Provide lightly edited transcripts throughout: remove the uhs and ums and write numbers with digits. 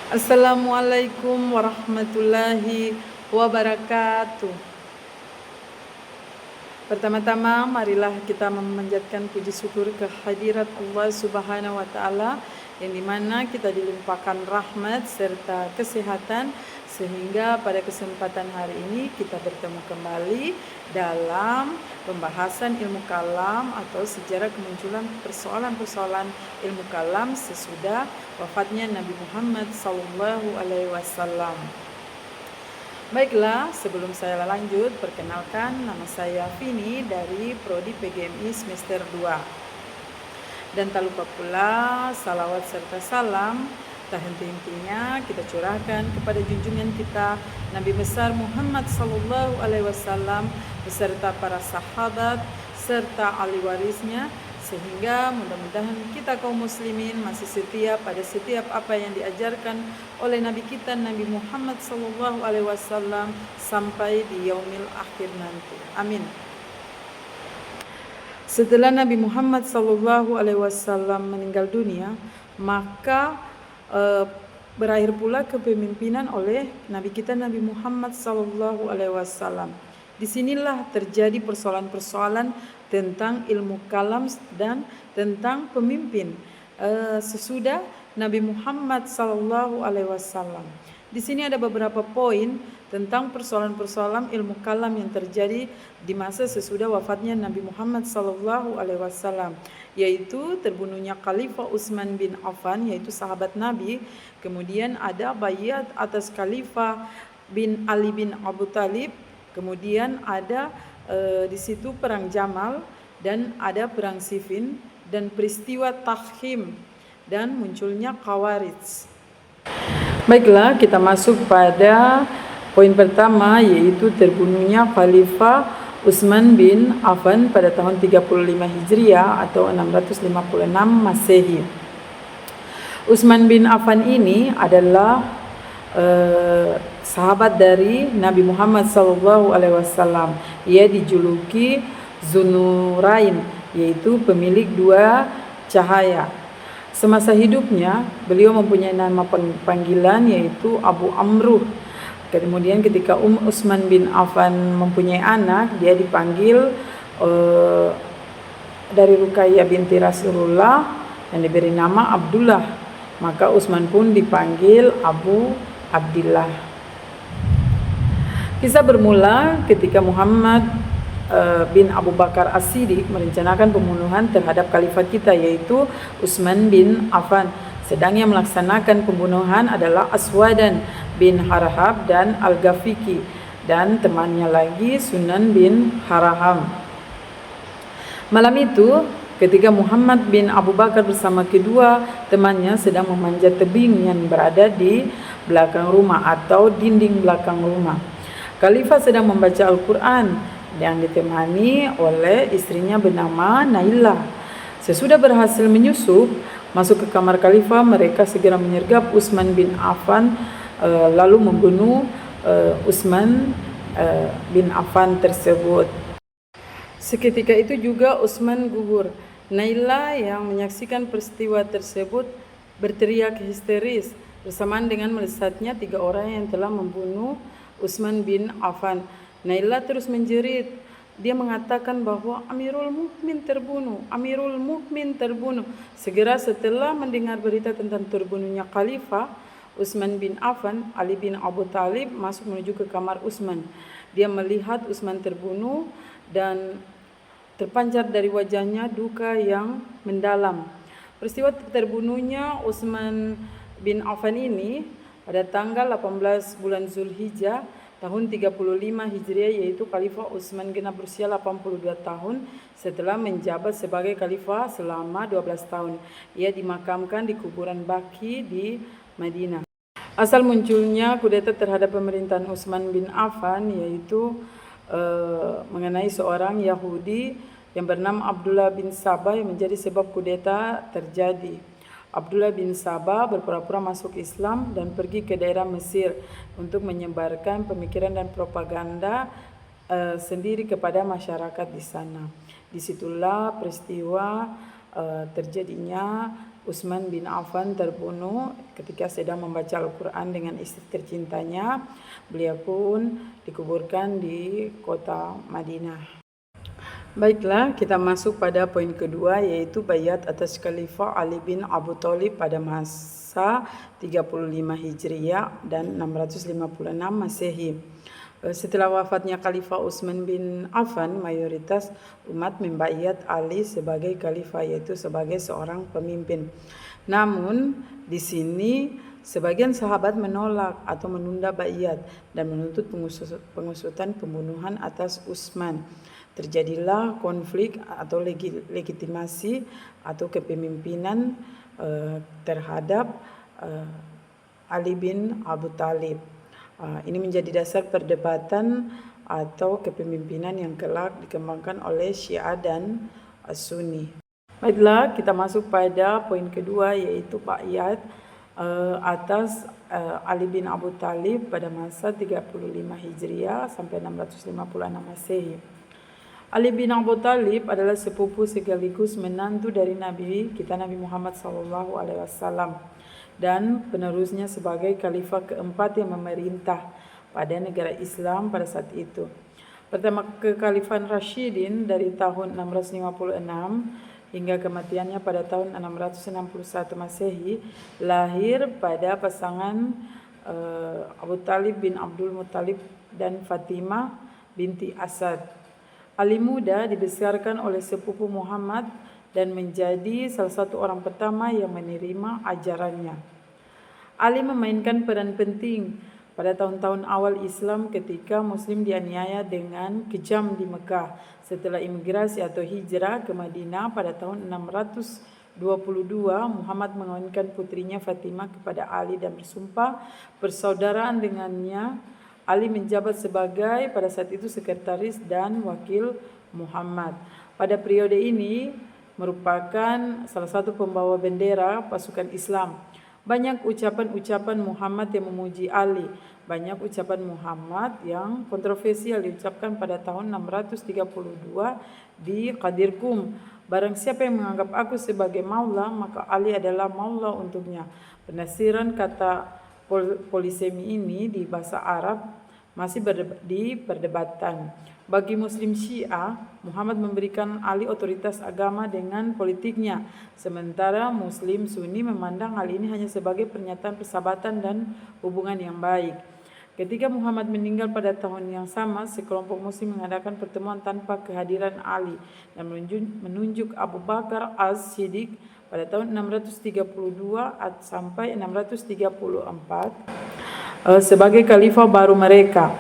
Assalamualaikum warahmatullahi wabarakatuh. Pertama-tama marilah kita memanjatkan puji syukur kehadirat Allah Subhanahu wa taala yang dimana kita dilimpahkan rahmat serta kesehatan sehingga pada kesempatan hari ini kita bertemu kembali dalam pembahasan ilmu kalam atau sejarah kemunculan persoalan-persoalan ilmu kalam sesudah wafatnya Nabi Muhammad SAW. Baiklah, sebelum saya lanjut, perkenalkan nama saya Vini dari Prodi PGMI semester 2. Dan tak lupa pula salawat serta salam tak henti-hentinya kita curahkan kepada junjungan kita Nabi besar Muhammad sallallahu alaihi wasallam beserta para sahabat serta ahli warisnya, sehingga mudah-mudahan kita kaum muslimin masih setia pada setiap apa yang diajarkan oleh Nabi kita Nabi Muhammad sallallahu alaihi wasallam sampai di yaumil akhir nanti. Amin. Setelah Nabi Muhammad sallallahu alaihi wasallam meninggal dunia, maka berakhir pula kepemimpinan oleh Nabi kita Nabi Muhammad sallallahu alaihi wasallam. Disinilah terjadi persoalan-persoalan tentang ilmu kalam dan tentang pemimpin sesudah Nabi Muhammad sallallahu alaihi wasallam. Di sini ada beberapa poin tentang persoalan-persoalan ilmu kalam yang terjadi di masa sesudah wafatnya Nabi Muhammad sallallahu alaihi wasallam, yaitu terbunuhnya Khalifah Utsman bin Affan, yaitu sahabat Nabi. Kemudian ada bayat atas Khalifah bin Ali bin Abu Thalib. Kemudian ada di situ perang Jamal dan ada perang Siffin dan peristiwa Takhim dan munculnya Khawarij. Baiklah, kita masuk pada poin pertama, yaitu terbunuhnya Khalifah Utsman bin Affan pada tahun 35 Hijriah atau 656 Masehi. Utsman bin Affan ini adalah sahabat dari Nabi Muhammad SAW. Ia dijuluki Dzunurain, yaitu pemilik dua cahaya. Semasa hidupnya beliau mempunyai nama panggilan yaitu Abu Amruh. Kemudian ketika Utsman bin Affan mempunyai anak, dia dipanggil dari Ruqayyah binti Rasulullah dan diberi nama Abdullah. Maka Utsman pun dipanggil Abu Abdillah. Kisah bermula ketika Muhammad bin Abu Bakar As-Siddiq merencanakan pembunuhan terhadap khalifah kita, yaitu Utsman bin Affan. Sedang yang melaksanakan pembunuhan adalah Aswadan bin Harhab dan Al-Ghafiqi dan temannya lagi Sunan bin Haraham. Malam itu ketika Muhammad bin Abu Bakar bersama kedua temannya sedang memanjat tebing yang berada di belakang rumah atau dinding belakang rumah, Khalifah sedang membaca Al-Quran yang ditemani oleh istrinya bernama Nailah. Sesudah berhasil menyusup masuk ke kamar Khalifah, mereka segera menyergap Utsman bin Affan lalu membunuh Utsman bin Affan tersebut. Seketika itu juga Utsman gugur. Nailah yang menyaksikan peristiwa tersebut berteriak histeris bersamaan dengan melesatnya 3 orang yang telah membunuh Utsman bin Affan. Nailah terus menjerit. Dia mengatakan bahwa Amirul Mukmin terbunuh, Amirul Mukmin terbunuh. Segera setelah mendengar berita tentang terbunuhnya Khalifah Utsman bin Affan, Ali bin Abu Thalib masuk menuju ke kamar Utsman. Dia melihat Utsman terbunuh dan terpancar dari wajahnya duka yang mendalam. Peristiwa terbunuhnya Utsman bin Affan ini pada tanggal 18 bulan Zulhijjah tahun 35 Hijriah, yaitu Khalifah Utsman genap berusia 82 tahun setelah menjabat sebagai khalifah selama 12 tahun. Ia dimakamkan di kuburan Baqi di Madinah. Asal munculnya kudeta terhadap pemerintahan Utsman bin Affan yaitu mengenai seorang Yahudi yang bernama Abdullah bin Sabah yang menjadi sebab kudeta terjadi. Abdullah bin Sabah berpura-pura masuk Islam dan pergi ke daerah Mesir untuk menyebarkan pemikiran dan propaganda sendiri kepada masyarakat di sana. Disitulah peristiwa terjadinya Utsman bin Affan terbunuh ketika sedang membaca Al-Quran dengan istri tercintanya. Beliau pun dikuburkan di kota Madinah. Baiklah, kita masuk pada poin kedua, yaitu baiat atas Khalifah Ali bin Abu Thalib pada masa 35 Hijriah dan 656 Masehi. Setelah wafatnya Khalifah Utsman bin Affan, mayoritas umat membaiat Ali sebagai khalifah, yaitu sebagai seorang pemimpin. Namun di sini sebagian sahabat menolak atau menunda baiat dan menuntut pengusutan pembunuhan atas Utsman. Terjadilah konflik atau legitimasi atau kepemimpinan terhadap Ali bin Abu Thalib. Ini menjadi dasar perdebatan atau kepemimpinan yang kelak dikembangkan oleh Syiah dan Sunni. Baiklah, kita masuk pada poin kedua, yaitu baiat atas Ali bin Abu Thalib pada masa 35 Hijriah sampai 656 Masehi. Ali bin Abu Thalib adalah sepupu sekaligus menantu dari Nabi kita Nabi Muhammad SAW dan penerusnya sebagai khalifah keempat yang memerintah pada negara Islam pada saat itu. Pertama kekhalifahan Rashidin dari tahun 656 hingga kematiannya pada tahun 661 Masehi lahir pada pasangan Abu Thalib bin Abdul Muttalib dan Fatimah binti Asad. Ali muda dibesarkan oleh sepupu Muhammad dan menjadi salah satu orang pertama yang menerima ajarannya. Ali memainkan peran penting pada tahun-tahun awal Islam ketika Muslim dianiaya dengan kejam di Mekah. Setelah imigrasi atau hijrah ke Madinah pada tahun 622, Muhammad mengawinkan putrinya Fatimah kepada Ali dan bersumpah persaudaraan dengannya. Ali menjabat sebagai pada saat itu sekretaris dan wakil Muhammad. Pada periode ini merupakan salah satu pembawa bendera pasukan Islam. Banyak ucapan-ucapan Muhammad yang memuji Ali. Banyak ucapan Muhammad yang kontroversial diucapkan pada tahun 632 di Qadirkum. Barang siapa yang menganggap aku sebagai maula, maka Ali adalah maula untuknya. Penafsiran kata polisemi ini di bahasa Arab masih diperdebatkan. Bagi Muslim Syiah, Muhammad memberikan Ali otoritas agama dengan politiknya, sementara Muslim Sunni memandang hal ini hanya sebagai pernyataan persahabatan dan hubungan yang baik. Ketika Muhammad meninggal pada tahun yang sama, sekelompok Muslim mengadakan pertemuan tanpa kehadiran Ali dan menunjuk Abu Bakar As-Siddiq pada tahun 632 sampai 634 sebagai khalifah baru mereka.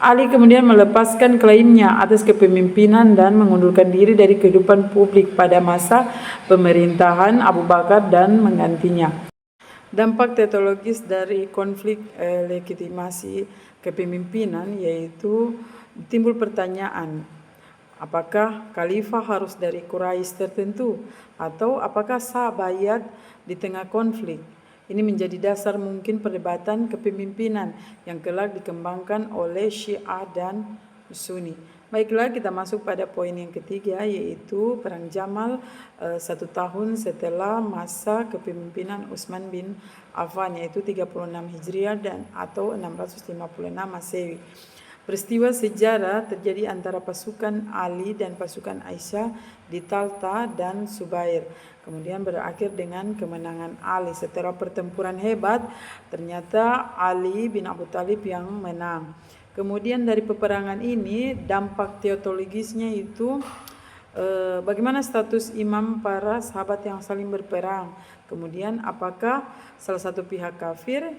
Ali kemudian melepaskan klaimnya atas kepemimpinan dan mengundurkan diri dari kehidupan publik pada masa pemerintahan Abu Bakar dan menggantinya. Dampak teologis dari konflik legitimasi kepemimpinan yaitu timbul pertanyaan, apakah khalifah harus dari Quraisy tertentu atau apakah sah baiat di tengah konflik? Ini menjadi dasar mungkin perdebatan kepemimpinan yang kelak dikembangkan oleh Syiah dan Sunni. Baiklah, kita masuk pada poin yang ketiga, yaitu Perang Jamal 1 tahun setelah masa kepemimpinan Utsman bin Affan, yaitu 36 Hijriah dan atau 656 Masehi. Peristiwa sejarah terjadi antara pasukan Ali dan pasukan Aisyah di Talta dan Subair. Kemudian berakhir dengan kemenangan Ali. Setelah pertempuran hebat, ternyata Ali bin Abu Thalib yang menang. Kemudian dari peperangan ini, dampak teologisnya itu bagaimana status imam para sahabat yang saling berperang. Kemudian apakah salah satu pihak kafir,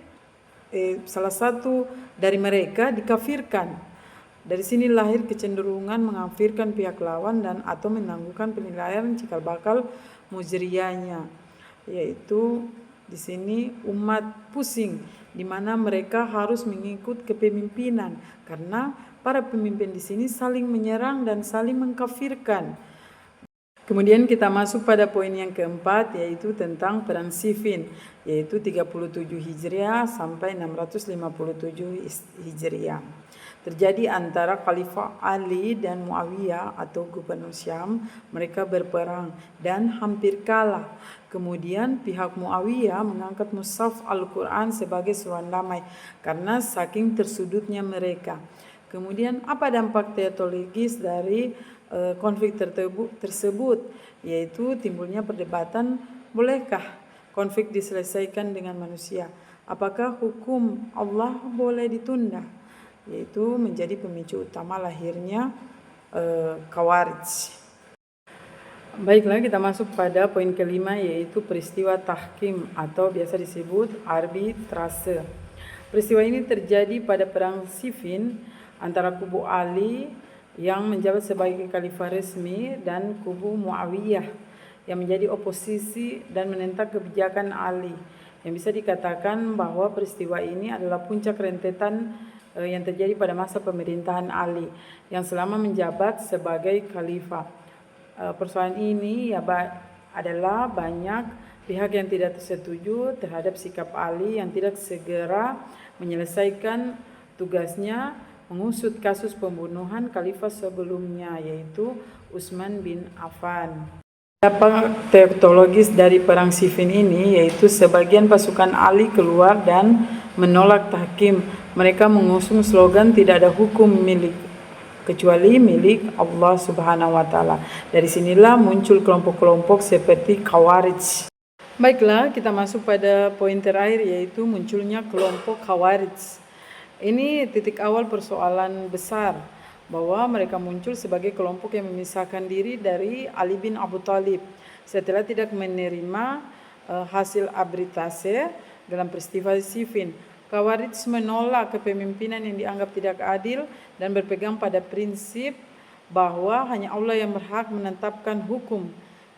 salah satu dari mereka dikafirkan. Dari sini lahir kecenderungan mengkafirkan pihak lawan dan atau menangguhkan penilaian cikal bakal mujriyahnya, yaitu di sini umat pusing di mana mereka harus mengikut kepemimpinan karena para pemimpin di sini saling menyerang dan saling mengkafirkan. Kemudian kita masuk pada poin yang keempat, yaitu tentang Perang Siffin, yaitu 37 Hijriah sampai 657 Hijriah. Terjadi antara Khalifah Ali dan Muawiyah atau Gubernur Syam. Mereka berperang dan hampir kalah. Kemudian pihak Muawiyah mengangkat mushaf Al-Quran sebagai seruan damai karena saking tersudutnya mereka. Kemudian apa dampak teologis dari konflik tersebut, yaitu timbulnya perdebatan, bolehkah konflik diselesaikan dengan manusia? Apakah hukum Allah boleh ditunda? Yaitu menjadi pemicu utama lahirnya Khawarij. Baiklah, kita masuk pada poin kelima, yaitu peristiwa tahkim atau biasa disebut arbitrase. Peristiwa ini terjadi pada Perang Siffin antara kubu Ali yang menjabat sebagai khalifah resmi dan kubu Muawiyah yang menjadi oposisi dan menentang kebijakan Ali. Yang bisa dikatakan bahwa peristiwa ini adalah puncak rentetan yang terjadi pada masa pemerintahan Ali yang selama menjabat sebagai khalifah. Persoalan ini adalah banyak pihak yang tidak setuju terhadap sikap Ali yang tidak segera menyelesaikan tugasnya mengusut kasus pembunuhan khalifah sebelumnya, yaitu Utsman bin Affan. Dampak teologis dari Perang Siffin ini, yaitu sebagian pasukan Ali keluar dan menolak tahkim. Mereka mengusung slogan tidak ada hukum kecuali milik Allah Subhanahu wa Ta'ala. Dari sinilah muncul kelompok-kelompok seperti Khawarij. Baiklah, kita masuk pada poin terakhir, yaitu munculnya kelompok Khawarij. Ini titik awal persoalan besar bahwa mereka muncul sebagai kelompok yang memisahkan diri dari Ali bin Abu Thalib setelah tidak menerima hasil arbitrase dalam peristiwa Siffin. Khawarij menolak kepemimpinan yang dianggap tidak adil dan berpegang pada prinsip bahwa hanya Allah yang berhak menetapkan hukum.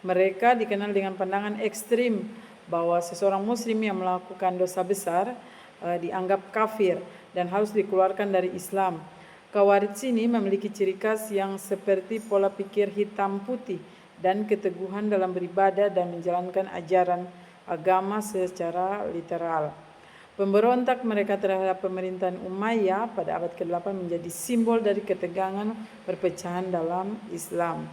Mereka dikenal dengan pandangan ekstrim bahwa seseorang muslim yang melakukan dosa besar dianggap kafir dan harus dikeluarkan dari Islam. Khawarij ini memiliki ciri khas yang seperti pola pikir hitam putih dan keteguhan dalam beribadah dan menjalankan ajaran agama secara literal. Pemberontak mereka terhadap pemerintahan Umayyah pada abad ke-8 menjadi simbol dari ketegangan perpecahan dalam Islam.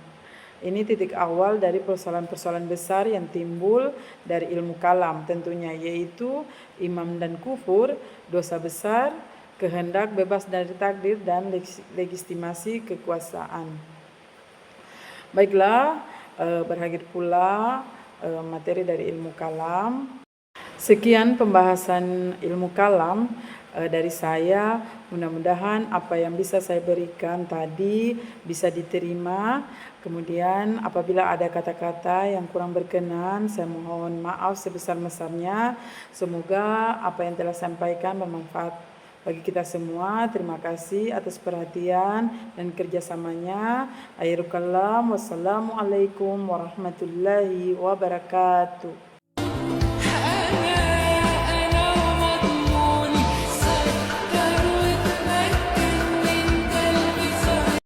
Ini titik awal dari persoalan-persoalan besar yang timbul dari ilmu kalam tentunya, yaitu imam dan kufur, dosa besar, kehendak bebas dari takdir, dan legitimasi kekuasaan. Baiklah, berakhir pula materi dari ilmu kalam. Sekian pembahasan ilmu kalam dari saya. Mudah-mudahan apa yang bisa saya berikan tadi bisa diterima. Kemudian apabila ada kata-kata yang kurang berkenan, saya mohon maaf sebesar-besarnya. Semoga apa yang telah saya sampaikan bermanfaat bagi kita semua. Terima kasih atas perhatian dan kerjasamanya. Akhirul kalam, wassalamualaikum warahmatullahi wabarakatuh.